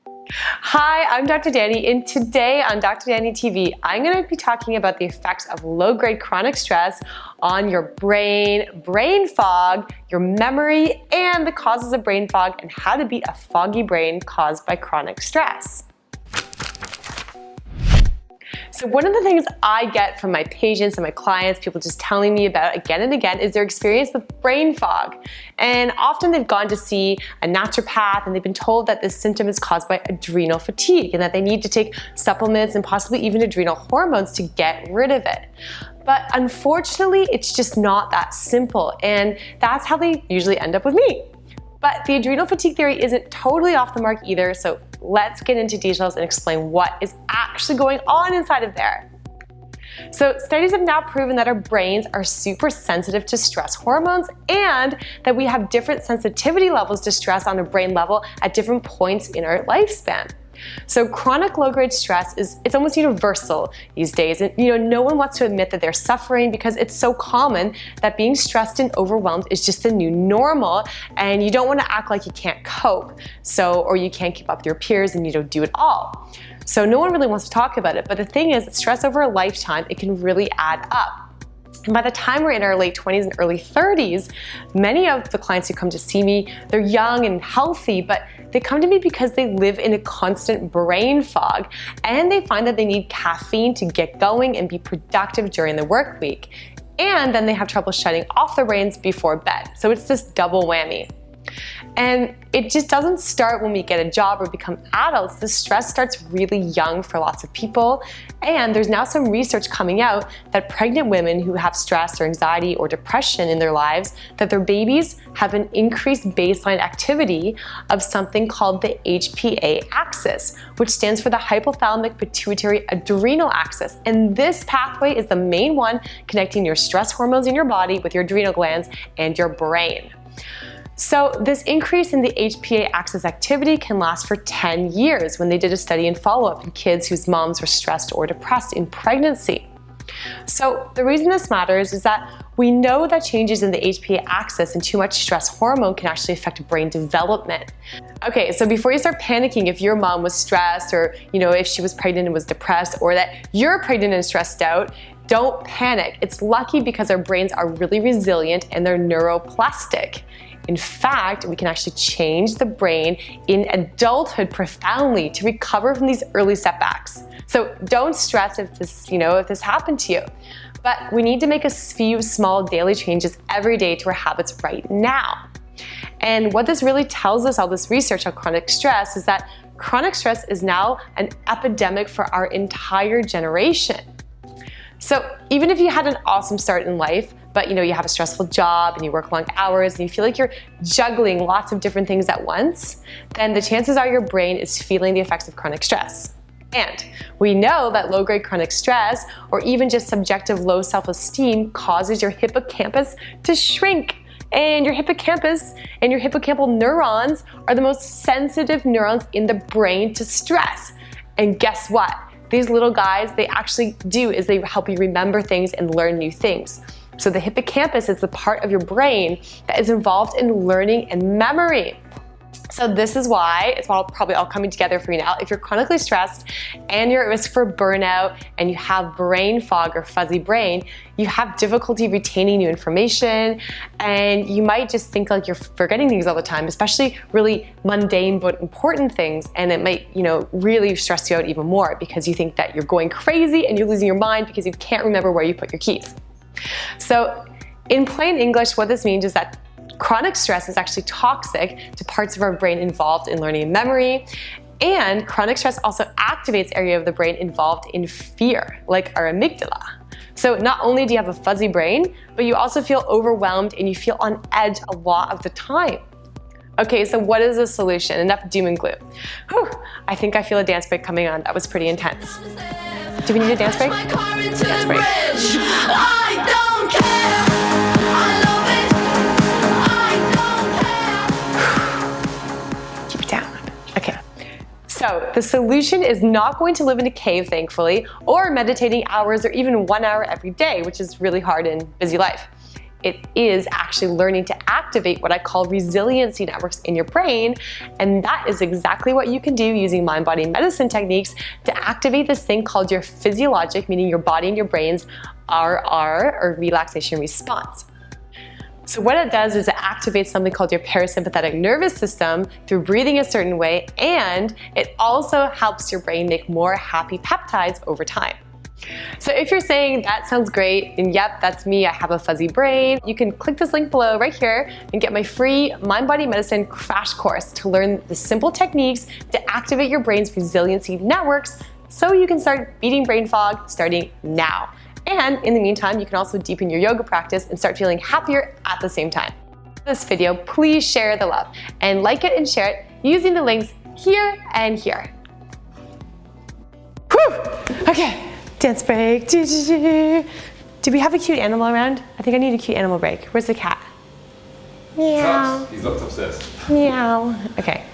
Hi, I'm Dr. Dani, and today on Dr. Dani TV, I'm going to be talking about the effects of low-grade chronic stress on your brain fog, your memory, and the causes of brain fog, and how to beat a foggy brain caused by chronic stress. So one of the things I get from my patients and my clients, people just telling me about again and again, is their experience with brain fog. And often they've gone to see a naturopath and they've been told that this symptom is caused by adrenal fatigue and that they need to take supplements and possibly even adrenal hormones to get rid of it. But unfortunately, it's just not that simple, and that's how they usually end up with me. But the adrenal fatigue theory isn't totally off the mark either, so let's get into details and explain what is actually going on inside of there. So studies have now proven that our brains are super sensitive to stress hormones and that we have different sensitivity levels to stress on a brain level at different points in our lifespan. So chronic low-grade stress it's almost universal these days, and no one wants to admit that they're suffering because it's so common that being stressed and overwhelmed is just the new normal, and you don't want to act like you can't cope, or you can't keep up with your peers and you don't do it all. So no one really wants to talk about it, but the thing is, stress over a lifetime, it can really add up. And by the time we're in our late 20s and early 30s, many of the clients who come to see me, they're young and healthy, but they come to me because they live in a constant brain fog, and they find that they need caffeine to get going and be productive during the work week. And then they have trouble shutting off their brains before bed. So it's this double whammy. And it just doesn't start when we get a job or become adults. The stress starts really young for lots of people. And there's now some research coming out that pregnant women who have stress or anxiety or depression in their lives, that their babies have an increased baseline activity of something called the HPA Axis, which stands for the hypothalamic pituitary adrenal axis. And this pathway is the main one connecting your stress hormones in your body with your adrenal glands and your brain. So this increase in the HPA axis activity can last for 10 years when they did a study in follow-up in kids whose moms were stressed or depressed in pregnancy. So the reason this matters is that we know that changes in the HPA axis and too much stress hormone can actually affect brain development. Okay, so before you start panicking if your mom was stressed, or if she was pregnant and was depressed, or that you're pregnant and stressed out, don't panic. It's lucky because our brains are really resilient and they're neuroplastic. In fact, we can actually change the brain in adulthood profoundly to recover from these early setbacks. So don't stress if this happened to you. But we need to make a few small daily changes every day to our habits right now. And what this really tells us, all this research on chronic stress, is that chronic stress is now an epidemic for our entire generation. So even if you had an awesome start in life, but you have a stressful job and you work long hours and you feel like you're juggling lots of different things at once, then the chances are your brain is feeling the effects of chronic stress. And we know that low-grade chronic stress, or even just subjective low self-esteem, causes your hippocampus to shrink. And your hippocampus and your hippocampal neurons are the most sensitive neurons in the brain to stress. And guess what? These little guys, they actually they help you remember things and learn new things. So the hippocampus is the part of your brain that is involved in learning and memory. So this is why it's probably all coming together for you now. If you're chronically stressed and you're at risk for burnout and you have brain fog or fuzzy brain, you have difficulty retaining new information, and you might just think like you're forgetting things all the time, especially really mundane but important things, and it might really stress you out even more because you think that you're going crazy and you're losing your mind because you can't remember where you put your keys. So in plain English, what this means is that chronic stress is actually toxic to parts of our brain involved in learning and memory, and chronic stress also activates area of the brain involved in fear, like our amygdala. So not only do you have a fuzzy brain, but you also feel overwhelmed and you feel on edge a lot of the time. Okay, so what is the solution? Enough doom and gloom. Whew, I think I feel a dance break coming on. That was pretty intense. Do we need a dance break? Dance break. I don't care. I love it. I don't care. Keep it down. Okay. So the solution is not going to live in a cave, thankfully, or meditating hours or even 1 hour every day, which is really hard in busy life. it is actually learning to activate what I call resiliency networks in your brain. And that is exactly what you can do using mind-body medicine techniques to activate this thing called your physiologic, meaning your body and your brain's RR, or relaxation response. So what it does is it activates something called your parasympathetic nervous system through breathing a certain way, and it also helps your brain make more happy peptides over time. So if you're saying that sounds great, and yep, that's me, I have a fuzzy brain, you can click this link below right here and get my free mind-body medicine crash course to learn the simple techniques to activate your brain's resiliency networks so you can start beating brain fog starting now. And in the meantime, you can also deepen your yoga practice and start feeling happier at the same time. This video, please share the love and like it and share it using the links here and here. Whew! Okay, dance break. Do we have a cute animal around? I think I need a cute animal break. Where's the cat? Meow. He's locked upstairs. Meow. Okay.